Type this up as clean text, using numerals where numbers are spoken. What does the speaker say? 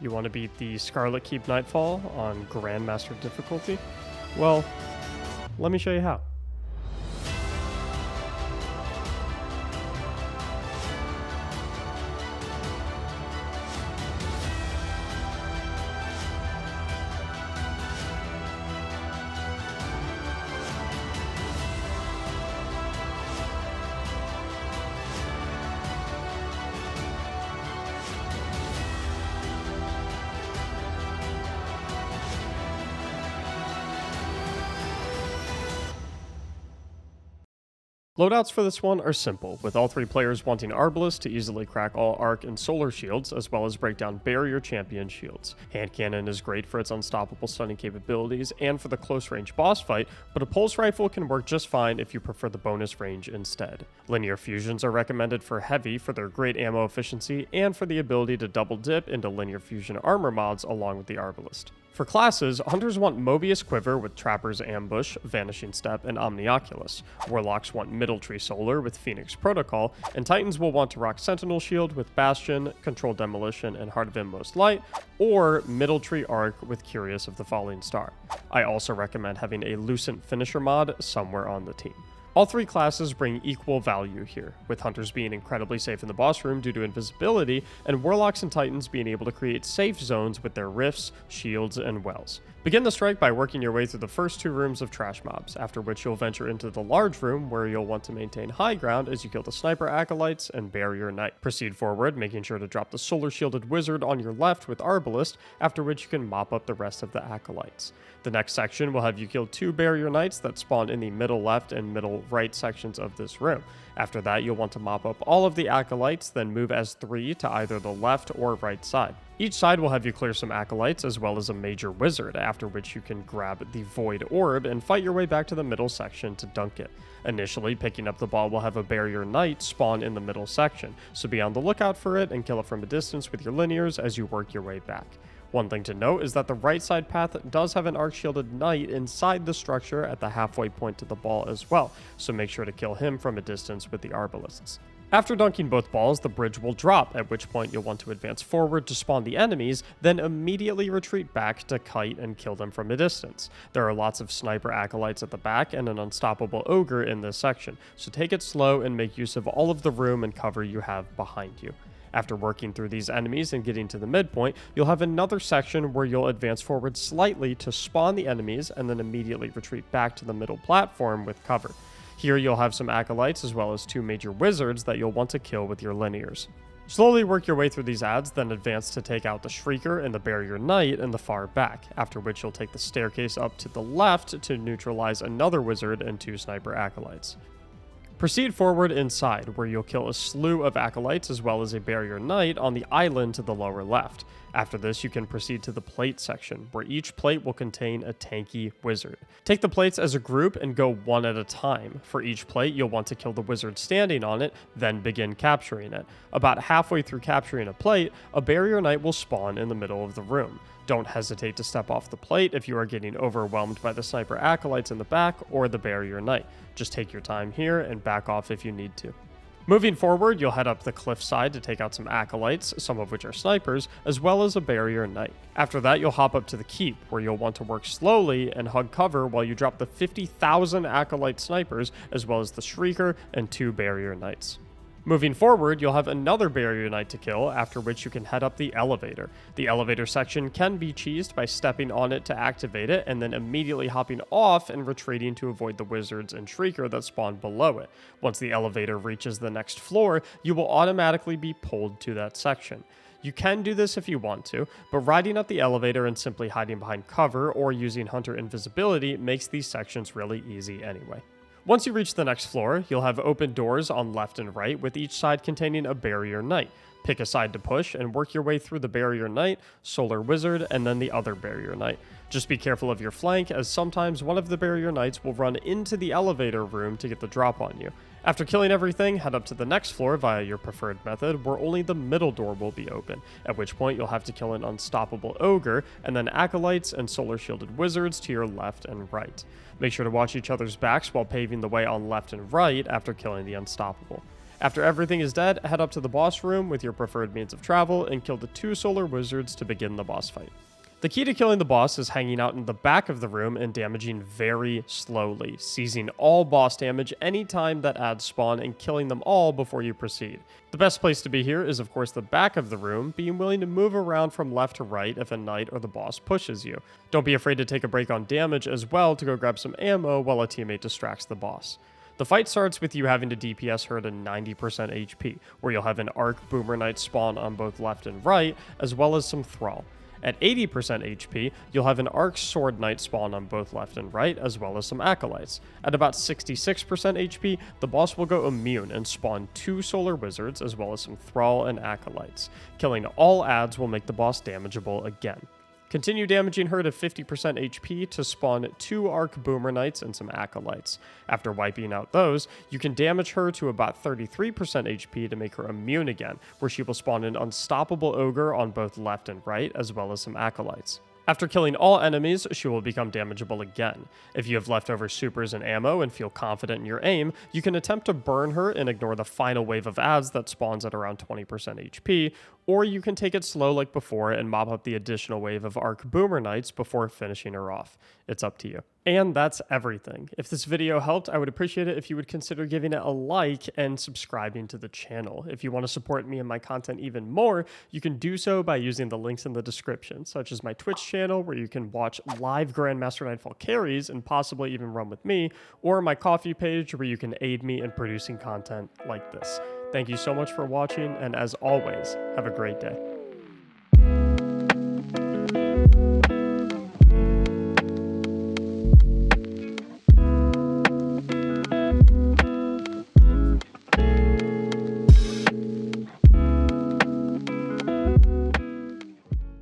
You want to beat the Scarlet Keep Nightfall on Grandmaster difficulty? Well, let me show you how. Loadouts for this one are simple, with all three players wanting Arbalest to easily crack all arc and solar shields, as well as break down barrier champion shields. Hand cannon is great for its unstoppable stunning capabilities and for the close range boss fight, but a pulse rifle can work just fine if you prefer the bonus range instead. Linear fusions are recommended for heavy for their great ammo efficiency and for the ability to double dip into linear fusion armor mods along with the Arbalest. For classes, Hunters want Mobius Quiver with Trapper's Ambush, Vanishing Step, and Omnioculus. Warlocks want Middle Tree Solar with Phoenix Protocol, and Titans will want to rock Sentinel Shield with Bastion, Controlled Demolition, and Heart of Inmost Light, or Middle Tree Arc with Curious of the Falling Star. I also recommend having a Lucent Finisher mod somewhere on the team. All three classes bring equal value here, with Hunters being incredibly safe in the boss room due to invisibility, and Warlocks and Titans being able to create safe zones with their rifts, shields, and wells. Begin the strike by working your way through the first two rooms of trash mobs, after which you'll venture into the large room where you'll want to maintain high ground as you kill the Sniper Acolytes and Barrier Knight. Proceed forward, making sure to drop the Solar Shielded Wizard on your left with Arbalest, after which you can mop up the rest of the Acolytes. The next section will have you kill two Barrier Knights that spawn in the middle left and middle right sections of this room. After that, you'll want to mop up all of the Acolytes, then move as 3 to either the left or right side. Each side will have you clear some Acolytes as well as a Major Wizard, after which you can grab the Void Orb and fight your way back to the middle section to dunk it. Initially, picking up the ball will have a Barrier Knight spawn in the middle section, so be on the lookout for it and kill it from a distance with your linears as you work your way back. One thing to note is that the right side path does have an arc shielded knight inside the structure at the halfway point to the ball as well, so make sure to kill him from a distance with the Arbalests. After dunking both balls, the bridge will drop, at which point you'll want to advance forward to spawn the enemies, then immediately retreat back to kite and kill them from a distance. There are lots of Sniper Acolytes at the back and an unstoppable Ogre in this section, so take it slow and make use of all of the room and cover you have behind you. After working through these enemies and getting to the midpoint, you'll have another section where you'll advance forward slightly to spawn the enemies and then immediately retreat back to the middle platform with cover. Here you'll have some Acolytes as well as two Major Wizards that you'll want to kill with your linears. Slowly work your way through these adds, then advance to take out the Shrieker and the Barrier Knight in the far back, after which you'll take the staircase up to the left to neutralize another Wizard and two Sniper Acolytes. Proceed forward inside, where you'll kill a slew of Acolytes as well as a Barrier Knight on the island to the lower left. After this, you can proceed to the plate section, where each plate will contain a tanky wizard. Take the plates as a group and go one at a time. For each plate, you'll want to kill the wizard standing on it, then begin capturing it. About halfway through capturing a plate, a Barrier Knight will spawn in the middle of the room. Don't hesitate to step off the plate if you are getting overwhelmed by the Sniper Acolytes in the back or the Barrier Knight. Just take your time here and back off if you need to. Moving forward, you'll head up the cliff side to take out some Acolytes, some of which are snipers, as well as a Barrier Knight. After that, you'll hop up to the keep, where you'll want to work slowly and hug cover while you drop the 50,000 Acolyte snipers, as well as the Shrieker and two Barrier Knights. Moving forward, you'll have another Barrier Knight to kill, after which you can head up the elevator. The elevator section can be cheesed by stepping on it to activate it, and then immediately hopping off and retreating to avoid the wizards and Shrieker that spawn below it. Once the elevator reaches the next floor, you will automatically be pulled to that section. You can do this if you want to, but riding up the elevator and simply hiding behind cover or using Hunter invisibility makes these sections really easy anyway. Once you reach the next floor, you'll have open doors on left and right, with each side containing a Barrier Knight. Pick a side to push and work your way through the Barrier Knight, Solar Wizard, and then the other Barrier Knight. Just be careful of your flank, as sometimes one of the Barrier Knights will run into the elevator room to get the drop on you. After killing everything, head up to the next floor via your preferred method, where only the middle door will be open, at which point you'll have to kill an unstoppable Ogre, and then Acolytes and Solar Shielded Wizards to your left and right. Make sure to watch each other's backs while paving the way on left and right after killing the unstoppable. After everything is dead, head up to the boss room with your preferred means of travel and kill the 2 solar wizards to begin the boss fight. The key to killing the boss is hanging out in the back of the room and damaging very slowly, seizing all boss damage anytime that adds spawn and killing them all before you proceed. The best place to be here is of course the back of the room, being willing to move around from left to right if a knight or the boss pushes you. Don't be afraid to take a break on damage as well to go grab some ammo while a teammate distracts the boss. The fight starts with you having to DPS her to 90% HP, where you'll have an Arc Boomer Knight spawn on both left and right, as well as some Thrall. At 80% HP, you'll have an Arc Sword Knight spawn on both left and right, as well as some Acolytes. At about 66% HP, the boss will go immune and spawn 2 Solar Wizards, as well as some Thrall and Acolytes. Killing all adds will make the boss damageable again. Continue damaging her to 50% HP to spawn 2 Arc Boomer Knights and some Acolytes. After wiping out those, you can damage her to about 33% HP to make her immune again, where she will spawn an Unstoppable Ogre on both left and right, as well as some Acolytes. After killing all enemies, she will become damageable again. If you have leftover supers and ammo and feel confident in your aim, you can attempt to burn her and ignore the final wave of adds that spawns at around 20% HP, or you can take it slow like before and mop up the additional wave of Arc Boomer Knights before finishing her off. It's up to you. And that's everything. If this video helped, I would appreciate it if you would consider giving it a like and subscribing to the channel. If you want to support me and my content even more, you can do so by using the links in the description, such as my Twitch channel where you can watch live Grandmaster Nightfall carries and possibly even run with me, or my Ko-fi page where you can aid me in producing content like this. Thank you so much for watching, and as always, have a great day.